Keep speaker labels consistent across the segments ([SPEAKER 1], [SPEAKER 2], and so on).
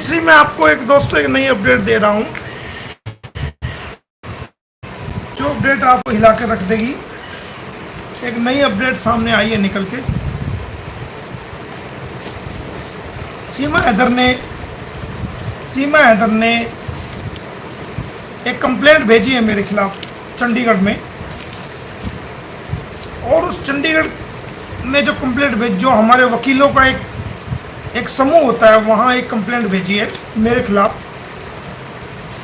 [SPEAKER 1] दूसरी मैं आपको एक दोस्तों एक नई अपडेट दे रहा हूं, जो अपडेट आपको हिला के रख देगी। एक नई अपडेट सामने आई है निकल के। सीमा हैदर ने एक कंप्लेंट भेजी है मेरे खिलाफ चंडीगढ़ में, और उस चंडीगढ़ में जो कंप्लेंट भेज, जो हमारे वकीलों का एक समूह होता है, वहाँ एक कंप्लेंट भेजी है मेरे खिलाफ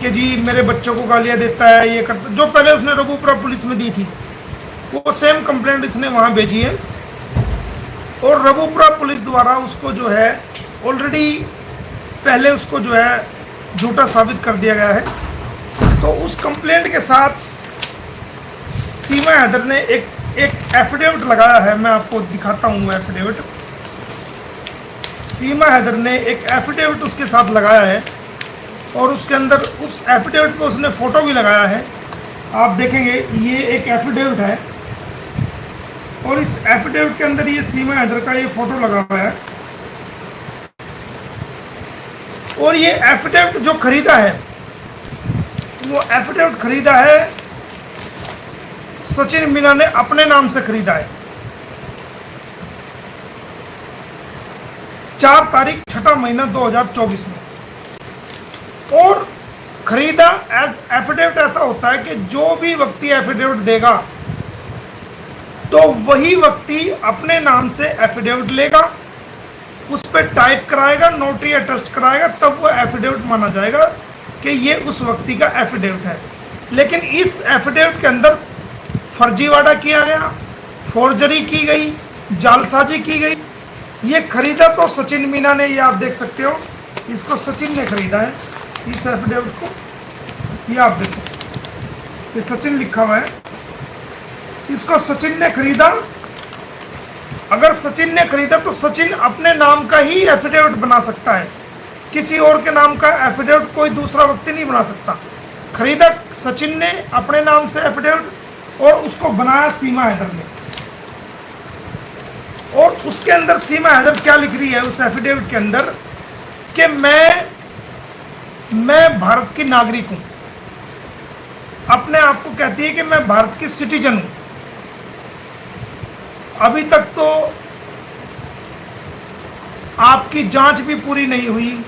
[SPEAKER 1] कि जी मेरे बच्चों को गालियाँ देता है, ये करता। जो पहले उसने रघुपुरा पुलिस में दी थी वो सेम कंप्लेंट इसने वहाँ भेजी है, और रघुपुरा पुलिस द्वारा उसको जो है ऑलरेडी पहले उसको जो है झूठा साबित कर दिया गया है। तो उस कंप्लेंट के साथ सीमा हैदर ने एक एफिडेविट लगाया है। मैं आपको दिखाता हूँ वो एफिडेविट। सीमा हैदर ने एक एफिडेविट उसके साथ लगाया है, और उसके अंदर उस एफिडेविट पे उसने फ़ोटो भी लगाया है। आप देखेंगे ये एक एफिडेविट है, और इस एफिडेविट के अंदर ये सीमा हैदर का ये फ़ोटो लगा हुआ है। और ये एफिडेविट जो खरीदा है, वो एफिडेविट खरीदा है सचिन मीना ने अपने नाम से खरीदा है। 4 तारीख 6 महीना 2024 में। और खरीदा एफिडेविट ऐसा होता है कि जो भी व्यक्ति एफिडेविट देगा तो वही व्यक्ति अपने नाम से एफिडेविट लेगा, उस पर टाइप कराएगा, नोटरी अटेस्ट कराएगा, तब वो एफिडेविट माना जाएगा कि ये उस व्यक्ति का एफिडेविट है। लेकिन इस एफिडेविट के अंदर फर्जीवाड़ा किया गया, फोर्जरी की गई, जालसाजी की गई। ये खरीदा तो सचिन मीना ने, ये आप देख सकते हो, इसको सचिन ने खरीदा है इस एफिडेविट को। ये आप देखो, ये सचिन लिखा हुआ है, इसको सचिन ने खरीदा। अगर सचिन ने खरीदा तो सचिन अपने नाम का ही एफिडेविट बना सकता है, किसी और के नाम का एफिडेविट कोई दूसरा व्यक्ति नहीं बना सकता। खरीदा सचिन ने अपने नाम से एफिडेविट, और उसको बनाया सीमा हैदर ने। और उसके अंदर सीमा हैदर क्या लिख रही है उस एफिडेविट के अंदर कि मैं भारत की नागरिक हूं। अपने आप को कहती है कि मैं भारत की सिटीजन हूं। अभी तक तो आपकी जांच भी पूरी नहीं हुई,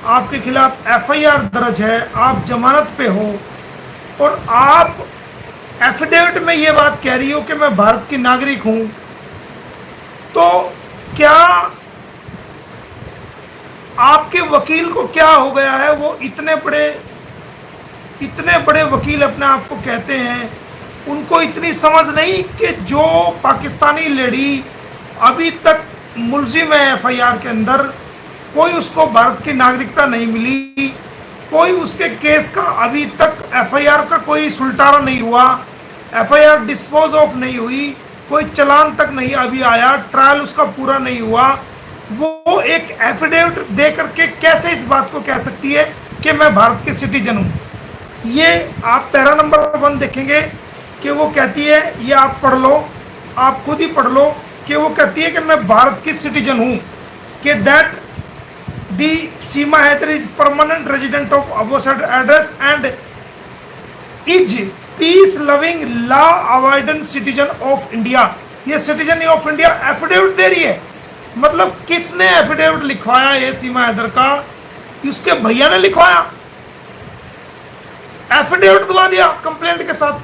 [SPEAKER 1] आपके खिलाफ एफआईआर दर्ज है, आप जमानत पे हो, और आप एफिडेविट में ये बात कह रही हो कि मैं भारत की नागरिक हूं। तो क्या आपके वकील को क्या हो गया है? वो इतने बड़े वकील अपने आप को कहते हैं, उनको इतनी समझ नहीं कि जो पाकिस्तानी लेडी अभी तक मुलजिम है एफआईआर के अंदर, कोई उसको भारत की नागरिकता नहीं मिली, कोई उसके केस का अभी तक एफआईआर का कोई सुलटारा नहीं हुआ, एफआईआर डिस्पोज ऑफ नहीं हुई, कोई चालान तक नहीं अभी आया, ट्रायल उसका पूरा नहीं हुआ, वो एक एफिडेविट दे करके कैसे इस बात को कह सकती है कि मैं भारत की सिटीजन हूँ? ये आप पैरा नंबर 1 देखेंगे कि वो कहती है, ये आप पढ़ लो, आप खुद ही पढ़ लो कि वो कहती है कि मैं भारत की सिटीजन हूँ, कि that the Seema Haider is permanent resident of above said address and is peace loving law avoidant citizen of India. ये सिटीजन ऑफ इंडिया एफिडेविट दे रही है। मतलब किसने एफिडेविट लिखवाया ये सीमा हैदर का? उसके भैया ने लिखवाया, एफिडेविट दिवा दिया कंप्लेंट के साथ।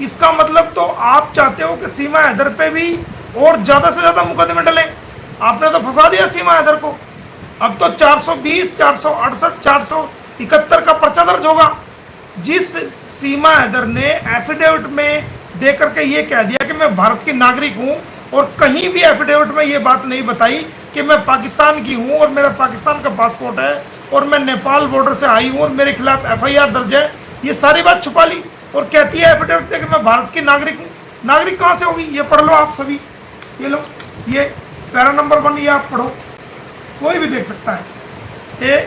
[SPEAKER 1] इसका मतलब तो आप चाहते हो कि सीमा हैदर पे भी और ज्यादा से ज्यादा मुकदमे डले। आपने तो फंसा दिया सीमा हैदर को। अब तो 420, 468, 471 का पर्चा दर्ज होगा। जिस सीमा हैदर ने एफिडेविट में दे करके ये कह दिया कि मैं भारत की नागरिक हूं, और कहीं भी एफिडेविट में ये बात नहीं बताई कि मैं पाकिस्तान की हूं और मेरा पाकिस्तान का पासपोर्ट है और मैं नेपाल बॉर्डर से आई हूं और मेरे खिलाफ एफआईआर दर्ज है, ये सारी बात छुपा ली और कहती है एफिडेविट दे कि मैं भारत की नागरिक हूँ। नागरिक कहाँ से होगी? ये पढ़ लो आप सभी, ये लो, ये पैरा नंबर 1 ये आप पढ़ो, कोई भी देख सकता है।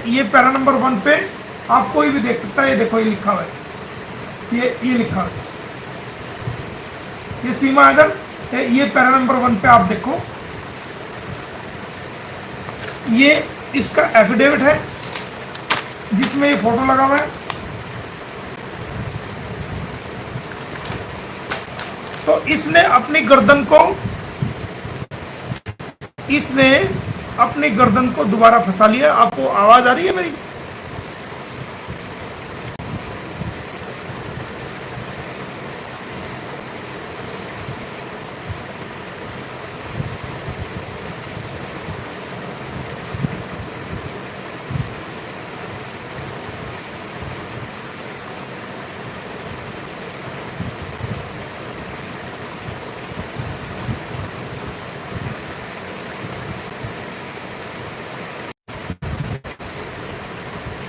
[SPEAKER 1] ये पैरा नंबर 1 पे आप कोई भी देख सकता है। ये देखो, ये लिखा हुआ है, ये लिखा हुआ है, ये सीमा हैदर, ये पैरा नंबर 1 पे आप देखो, ये इसका एफिडेविट है जिसमें ये फोटो लगा हुआ है। तो इसने अपनी गर्दन को दोबारा फंसा लिया। आपको आवाज आ रही है मेरी?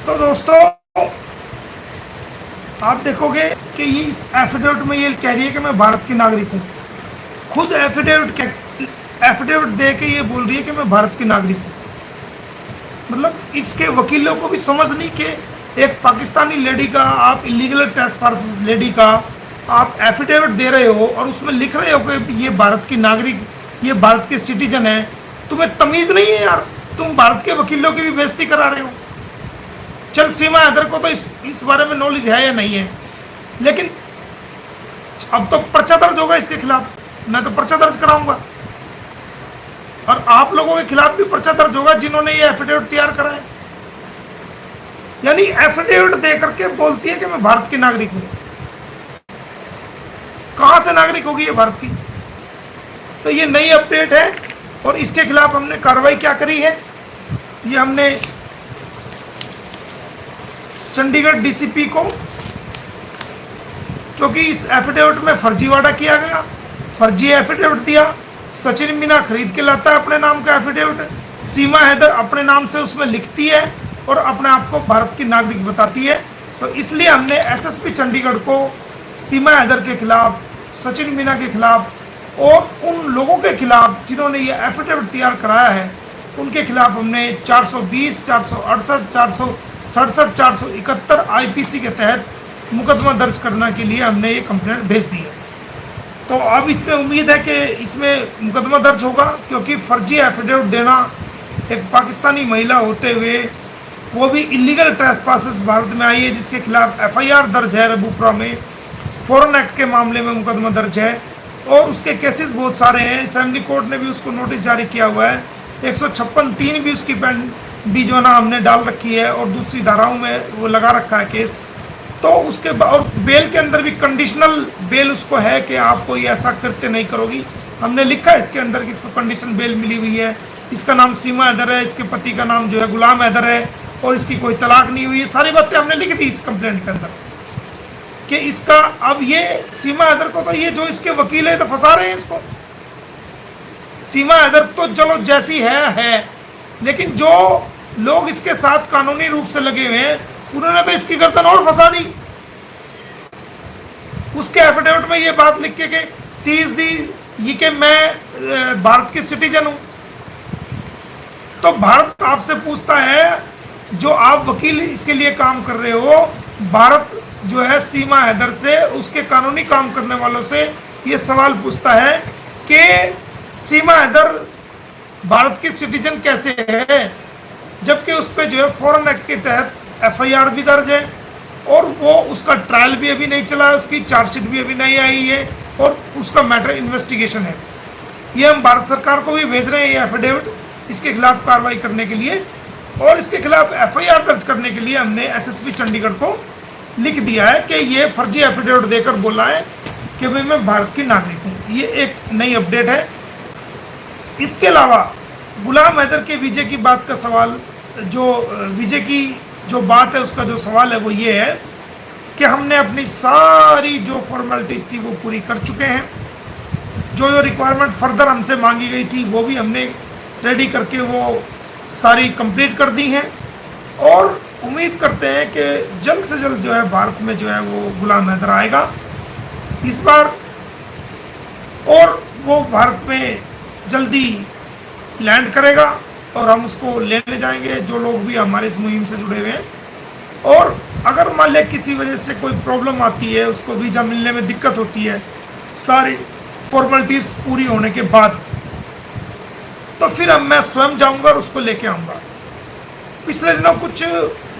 [SPEAKER 1] तो दोस्तों आप देखोगे कि ये इस एफिडेविट में ये कह रही है कि मैं भारत की नागरिक हूँ। खुद एफिडेविट दे के ये बोल रही है कि मैं भारत की नागरिक हूँ। मतलब इसके वकीलों को भी समझ नहीं कि एक पाकिस्तानी लेडी का, आप इलीगल ट्रेसपासेस लेडी का आप एफिडेविट दे रहे हो और उसमें लिख रहे हो कि ये भारत की नागरिक, ये भारत के सिटीजन है। तुम्हें तमीज़ नहीं है यार? तुम भारत के वकीलों की भी बेइज्जती करा रहे हो। चल सीमा हैदर को तो इस बारे में नॉलेज है या नहीं है, लेकिन अब तो पर्चा दर्ज होगा इसके खिलाफ। मैं तो पर्चा दर्ज कराऊंगा और आप लोगों के खिलाफ भी पर्चा दर्ज होगा जिन्होंने ये एफिडेविट तैयार करा है। यानी एफिडेविट दे करके बोलती है कि मैं भारत की नागरिक हूं। कहां से नागरिक होगी ये भारत की? तो ये नई अपडेट है और इसके खिलाफ हमने कार्रवाई क्या करी है, ये हमने चंडीगढ़ डीसीपी को, क्योंकि इस एफिडेविट में फर्जीवाड़ा किया गया, फर्जी एफिडेविट दिया। सचिन मीना खरीद के लाता है अपने नाम का एफिडेविट, सीमा हैदर अपने नाम से उसमें लिखती है और अपने आप को भारत की नागरिक बताती है। तो इसलिए हमने एसएसपी चंडीगढ़ को सीमा हैदर के खिलाफ, सचिन मीना के खिलाफ और उन लोगों के खिलाफ जिन्होंने ये एफिडेविट तैयार कराया है, उनके खिलाफ हमने 420, 468, 467, 471 आईपीसी के तहत मुकदमा दर्ज करने के लिए हमने ये कंप्लेंट भेज दी है। तो अब इसमें उम्मीद है कि इसमें मुकदमा दर्ज होगा, क्योंकि फर्जी एफिडेविट देना, एक पाकिस्तानी महिला होते हुए वो भी इलीगल ट्रेसपासेस भारत में आई है, जिसके खिलाफ एफआईआर दर्ज है रबूपुरा में, फॉरेन एक्ट के मामले में मुकदमा दर्ज है और उसके केसेस बहुत सारे हैं। फैमिली कोर्ट ने भी उसको नोटिस जारी किया हुआ है, 156(3) भी उसकी भी जो है ना हमने डाल रखी है और दूसरी धाराओं में वो लगा रखा है केस। तो उसके और बेल के अंदर भी कंडीशनल बेल उसको है कि आप कोई ऐसा कृत्य नहीं करोगी। हमने लिखा है इसके अंदर कि इसको कंडीशनल बेल मिली हुई है। इसका नाम सीमा हैदर है, इसके पति का नाम जो है गुलाम हैदर है और इसकी कोई तलाक नहीं हुई है। सारी बातें हमने लिख दी इस कंप्लेंट के अंदर कि इसका, अब ये सीमा हैदर को तो ये जो इसके वकील है तो फंसा रहे हैं इसको। सीमा हैदर तो चलो जैसी है, लेकिन जो लोग इसके साथ कानूनी रूप से लगे हुए हैं उन्होंने तो इसकी गर्दन और फंसा दी। उसके एफिडेविट में ये बात लिख के सीज दी ये कि मैं भारत की सिटीजन हूं। तो भारत आपसे पूछता है, जो आप वकील इसके लिए काम कर रहे हो, भारत जो है सीमा हैदर से, उसके कानूनी काम करने वालों से ये सवाल पूछता है कि सीमा हैदर भारत की सिटीजन कैसे है, जबकि उस पर जो है फॉरेन एक्ट के तहत एफआईआर भी दर्ज है और वो उसका ट्रायल भी अभी नहीं चला है, उसकी चार्जशीट भी अभी नहीं आई है और उसका मैटर इन्वेस्टिगेशन है। ये हम भारत सरकार को भी भेज रहे हैं ये एफिडेविट इसके खिलाफ कार्रवाई करने के लिए, और इसके खिलाफ एफआईआर दर्ज करने के लिए हमने एसएसपी चंडीगढ़ को लिख दिया है कि ये फर्जी एफिडेविट देकर बोला है कि भाई मैं भारत की नागरिक हूँ। ये एक नई अपडेट है। इसके अलावा गुलाम हैदर के वीजे की बात का सवाल, जो वीजे की जो बात है उसका जो सवाल है वो ये है कि हमने अपनी सारी जो फॉर्मेलिटीज़ थी वो पूरी कर चुके हैं। जो रिक्वायरमेंट फर्दर हमसे मांगी गई थी वो भी हमने रेडी करके वो सारी कंप्लीट कर दी हैं और उम्मीद करते हैं कि जल्द से जल्द जो है भारत में जो है वो गुलाम हैदर आएगा इस बार, और वो भारत में जल्दी लैंड करेगा और हम उसको लेने जाएंगे, जो लोग भी हमारे इस मुहिम से जुड़े हुए हैं। और अगर मान लिया किसी वजह से कोई प्रॉब्लम आती है, उसको वीज़ा मिलने में दिक्कत होती है सारी फॉर्मेलिटीज़ पूरी होने के बाद, तो फिर अब मैं स्वयं जाऊंगा और उसको लेके आऊँगा। पिछले दिनों कुछ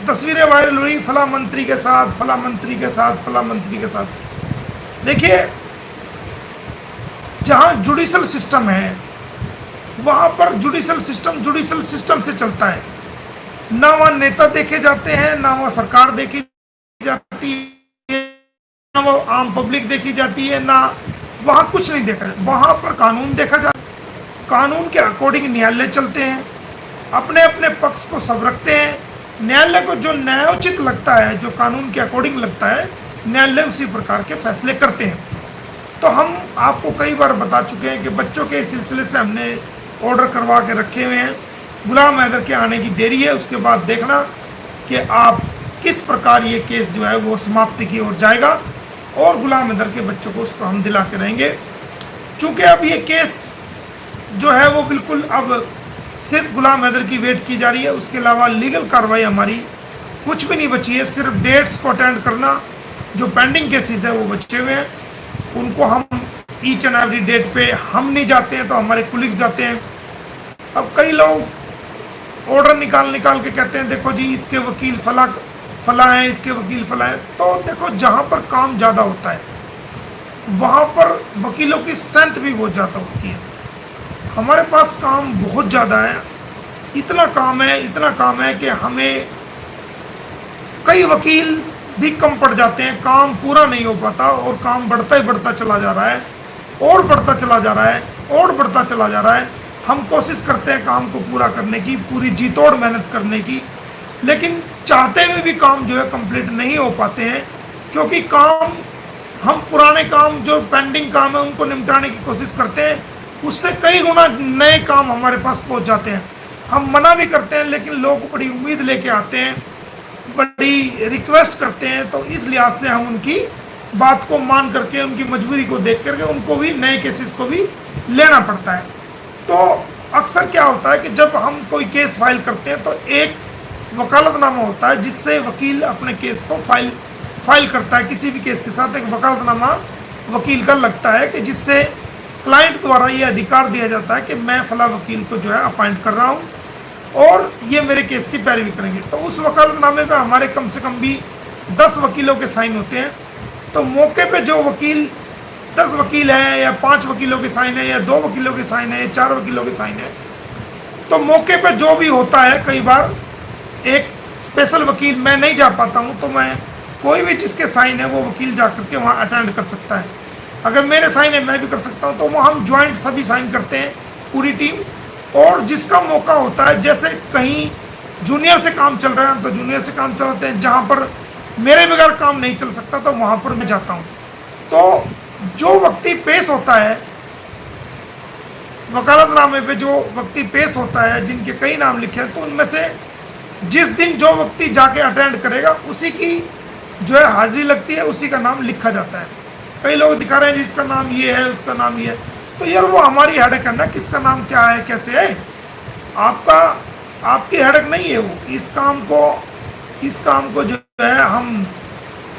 [SPEAKER 1] तस्वीरें वायरल हुई फला मंत्री के साथ, फला मंत्री के साथ, फला मंत्री के साथ। देखिए, जहां जुडिशल सिस्टम है वहां पर जुडिशल सिस्टम से चलता है। ना वहां नेता देखे जाते हैं, ना वहां सरकार देखी जाती है, ना वो आम पब्लिक देखी जाती है, ना वहां कुछ नहीं देखा जाता। वहां पर कानून देखा जाता है, कानून के अकॉर्डिंग न्यायालय चलते हैं, अपने अपने पक्ष को सब रखते हैं। न्यायालय को जो न्यायोचित लगता है, जो कानून के अकॉर्डिंग लगता है, न्यायालय उसी प्रकार के फैसले करते हैं। तो हम आपको कई बार बता चुके हैं कि बच्चों के सिलसिले से हमने ऑर्डर करवा के रखे हुए हैं। गुलाम हैदर के आने की देरी है, उसके बाद देखना कि आप किस प्रकार ये केस जो है वो समाप्ति की ओर जाएगा और गुलाम हैदर के बच्चों को उसको हम दिला के रहेंगे। चूँकि अब ये केस जो है वो बिल्कुल अब सिर्फ गुलाम हैदर की वेट की जा रही है, उसके अलावा लीगल कार्रवाई हमारी कुछ भी नहीं बची है। सिर्फ डेट्स को अटेंड करना, जो पेंडिंग केसेस है वो बचे हुए हैं, उनको हम ईच एंड एवरी डेट पे हम नहीं जाते हैं तो हमारे कुलीग्स जाते हैं। अब कई लोग ऑर्डर निकाल के कहते हैं देखो जी इसके वकील फला है, इसके वकील फला है। तो देखो, जहाँ पर काम ज़्यादा होता है वहाँ पर वकीलों की स्ट्रेंथ भी बहुत ज़्यादा होती है। हमारे पास काम बहुत ज़्यादा है, इतना काम है कि हमें कई वकील भी कम पड़ जाते हैं, काम पूरा नहीं हो पाता और काम बढ़ता ही बढ़ता चला जा रहा है और बढ़ता चला जा रहा है और बढ़ता चला जा रहा है। हम कोशिश करते हैं काम को पूरा करने की, पूरी जी तोड़ मेहनत करने की, लेकिन चाहते हुए भी काम जो है कंप्लीट नहीं हो पाते हैं, क्योंकि काम हम पुराने काम जो पेंडिंग काम है उनको निपटाने की कोशिश करते हैं, उससे कई गुना नए काम हमारे पास पहुंच जाते हैं। हम मना भी करते हैं लेकिन लोग बड़ी उम्मीद लेके आते हैं, बड़ी रिक्वेस्ट करते हैं, तो इस लिहाज से हम उनकी बात को मान करके, उनकी मजबूरी को देख करके उनको भी नए केसेस को भी लेना पड़ता है। तो अक्सर क्या होता है कि जब हम कोई केस फाइल करते हैं तो एक वकालतनामा होता है जिससे वकील अपने केस को फाइल करता है। किसी भी केस के साथ एक वकालतनामा वकील का लगता है कि जिससे क्लाइंट द्वारा ये अधिकार दिया जाता है कि मैं फला वकील को जो है अपॉइंट कर रहा हूँ और ये मेरे केस की पैरवी करेंगे। तो उस वकालतनामे पे हमारे कम से कम भी 10 वकीलों के साइन होते हैं। तो मौके पे जो वकील 10 वकील हैं या 5 वकीलों के साइन है या 2 वकीलों के साइन है या 4 वकीलों के साइन है, तो मौके पे जो भी होता है, कई बार एक स्पेशल वकील, मैं नहीं जा पाता हूँ तो मैं कोई भी जिसके साइन है वो वकील जा करके वहाँ अटेंड कर सकता है। अगर मेरे साइन है मैं भी कर सकता हूँ, तो वो हम ज्वाइंट सभी साइन करते हैं पूरी टीम। और जिसका मौका होता है, जैसे कहीं जूनियर से काम चल रहा है तो जूनियर से काम चलाते हैं, जहाँ पर मेरे बगैर काम नहीं चल सकता तो वहाँ पर मैं जाता हूँ। तो जो व्यक्ति पेश होता है वकालतनामे पे, जो व्यक्ति पेश होता है जिनके कई नाम लिखे हैं, तो उनमें से जिस दिन जो व्यक्ति जाके अटेंड करेगा उसी की जो है हाजिरी लगती है, उसी का नाम लिखा जाता है। कई लोग दिखा रहे हैं जी इसका नाम ये है, उसका नाम ये है, तो यार वो हमारी हेडक है ना, किसका नाम क्या है, कैसे है, आपकी हेडक नहीं है वो। इस काम को जो है हम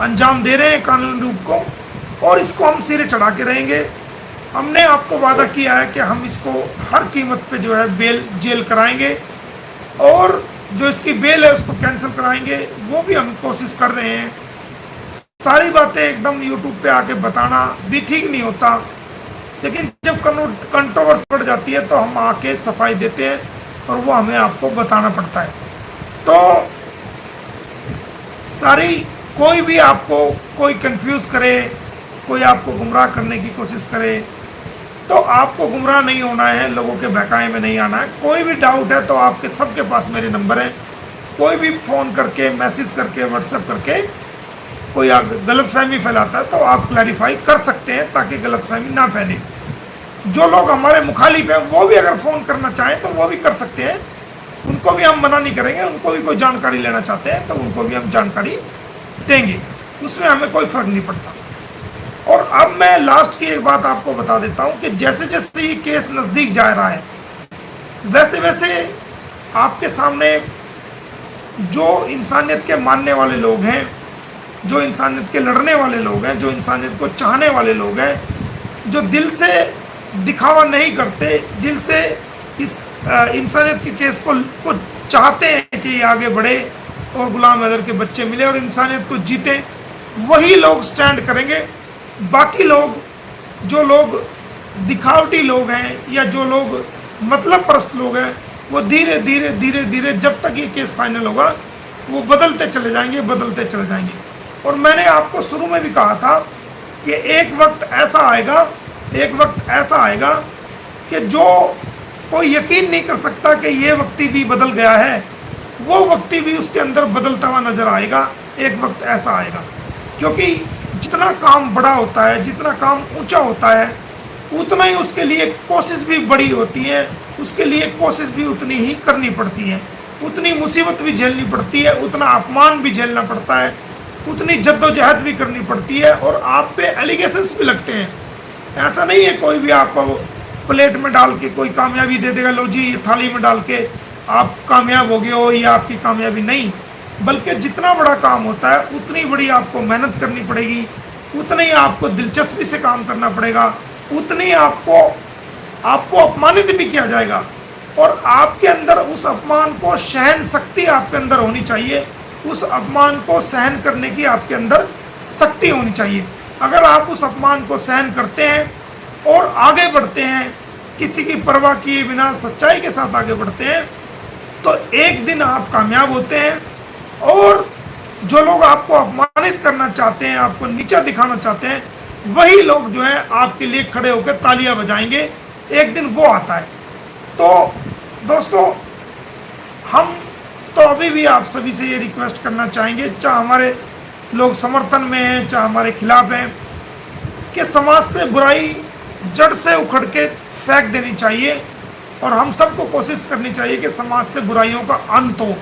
[SPEAKER 1] अंजाम दे रहे हैं कानूनी रूप को, और इसको हम सिरे चढ़ा के रहेंगे। हमने आपको वादा किया है कि हम इसको हर कीमत पे जो है जेल कराएंगे, और जो इसकी बेल है उसको कैंसिल कराएंगे, वो भी हम कोशिश कर रहे हैं। सारी बातें एकदम यूट्यूब पे आके बताना भी ठीक नहीं होता, लेकिन जब कंट्रोवर्सी बढ़ जाती है तो हम आके सफाई देते हैं और वो हमें आपको बताना पड़ता है। तो कोई भी आपको कोई कंफ्यूज करे, कोई आपको गुमराह करने की कोशिश करे, तो आपको गुमराह नहीं होना है, लोगों के बहकावे में नहीं आना है। कोई भी डाउट है तो आपके सबके पास मेरे नंबर है, कोई भी फ़ोन करके, मैसेज करके, व्हाट्सएप करके कोई गलतफहमी फैलाता है तो आप क्लैरिफाई कर सकते हैं, ताकि गलतफहमी ना फैले। जो लोग हमारे मुखालिफ हैं वो भी अगर फ़ोन करना चाहें तो वो भी कर सकते हैं, उनको भी हम मना नहीं करेंगे। उनको भी कोई जानकारी लेना चाहते हैं तो उनको भी हम जानकारी देंगे, उसमें हमें कोई फ़र्क नहीं पड़ता। और अब मैं लास्ट की एक बात आपको बता देता हूं कि जैसे जैसे ये केस नज़दीक जा रहा है, वैसे वैसे आपके सामने जो इंसानियत के मानने वाले लोग हैं, जो इंसानियत के लड़ने वाले लोग हैं, जो इंसानियत को चाहने वाले लोग हैं, जो दिल से दिखावा नहीं करते, दिल से इस इंसानियत के केस को चाहते हैं कि ये आगे बढ़े और गुलाम हैदर के बच्चे मिले और इंसानियत को जीते, वही लोग स्टैंड करेंगे। बाकी लोग, जो लोग दिखावटी लोग हैं या जो लोग मतलब परस्त लोग हैं, वो धीरे धीरे धीरे धीरे जब तक ये केस फाइनल होगा वो बदलते चले जाएंगे, बदलते चले जाएंगे। और मैंने आपको शुरू में भी कहा था कि एक वक्त ऐसा आएगा कि जो कोई यकीन नहीं कर सकता कि ये व्यक्ति भी बदल गया है, वो व्यक्ति भी उसके अंदर बदलता हुआ नजर आएगा। एक वक्त ऐसा आएगा, क्योंकि जितना काम बड़ा होता है, जितना काम ऊंचा होता है, उतना ही उसके लिए कोशिश भी बड़ी होती है, उसके लिए कोशिश भी उतनी ही करनी पड़ती है, उतनी मुसीबत भी झेलनी पड़ती है, उतना अपमान भी झेलना पड़ता है, उतनी जद्दोजहद भी करनी पड़ती है, और आप पे एलिगेशंस भी लगते हैं। ऐसा नहीं है कोई भी आपको प्लेट में डाल के कोई कामयाबी दे देगा, लो जी थाली में डाल के आप कामयाब हो गए हो, ये आपकी कामयाबी नहीं। बल्कि जितना बड़ा काम होता है उतनी बड़ी आपको मेहनत करनी पड़ेगी, उतनी आपको दिलचस्पी से काम करना पड़ेगा, उतनी आपको अपमानित भी किया जाएगा, और आपके अंदर उस अपमान को सहन शक्ति आपके अंदर होनी चाहिए, उस अपमान को सहन करने की आपके अंदर शक्ति होनी चाहिए। अगर आप उस अपमान को सहन करते हैं और आगे बढ़ते हैं, किसी की परवाह किए बिना सच्चाई के साथ आगे बढ़ते हैं, तो एक दिन आप कामयाब होते हैं। और जो लोग आपको अपमानित करना चाहते हैं, आपको नीचा दिखाना चाहते हैं, वही लोग जो है आपके लिए खड़े होकर तालियां बजाएंगे। एक दिन वो आता है। तो दोस्तों, हम तो अभी भी आप सभी से ये रिक्वेस्ट करना चाहेंगे, चाहे हमारे लोग समर्थन में हैं, चाहे हमारे खिलाफ हैं, कि समाज से बुराई जड़ से उखड़ के फेंक देनी चाहिए, और हम सबको कोशिश करनी चाहिए कि समाज से बुराइयों का अंत हो।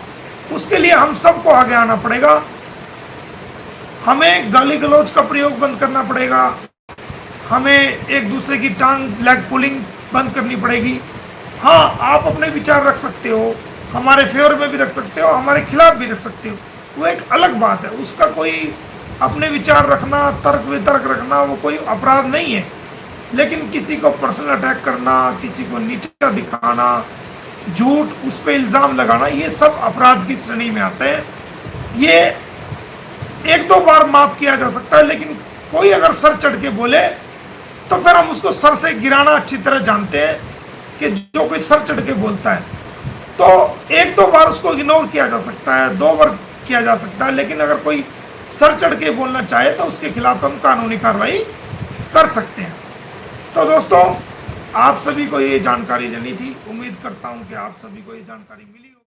[SPEAKER 1] उसके लिए हम सबको आगे आना पड़ेगा। हमें गाली गलौज का प्रयोग बंद करना पड़ेगा, हमें एक दूसरे की टांग लेग पुलिंग बंद करनी पड़ेगी। हाँ, आप अपने विचार रख सकते हो, हमारे फेवर में भी रख सकते हो, हमारे खिलाफ भी रख सकते हो, वो एक अलग बात है। उसका कोई अपने विचार रखना, तर्क वितर्क रखना, वो कोई अपराध नहीं है। लेकिन किसी को पर्सनल अटैक करना, किसी को नीचा दिखाना, झूठ उस पर इल्ज़ाम लगाना, ये सब अपराध की श्रेणी में आते हैं। ये एक दो बार माफ किया जा सकता है, लेकिन कोई अगर सर चढ़ के बोले तो फिर हम उसको सर से गिराना अच्छी तरह जानते हैं कि जो कोई सर चढ़ के बोलता है, तो एक दो बार उसको इग्नोर किया जा सकता है, दो बार किया जा सकता है, लेकिन अगर कोई सर चढ़ के बोलना चाहे तो उसके खिलाफ हम कानूनी कार्रवाई कर सकते हैं। तो दोस्तों, आप सभी को ये जानकारी देनी थी। उम्मीद करता हूं कि आप सभी को ये जानकारी मिली।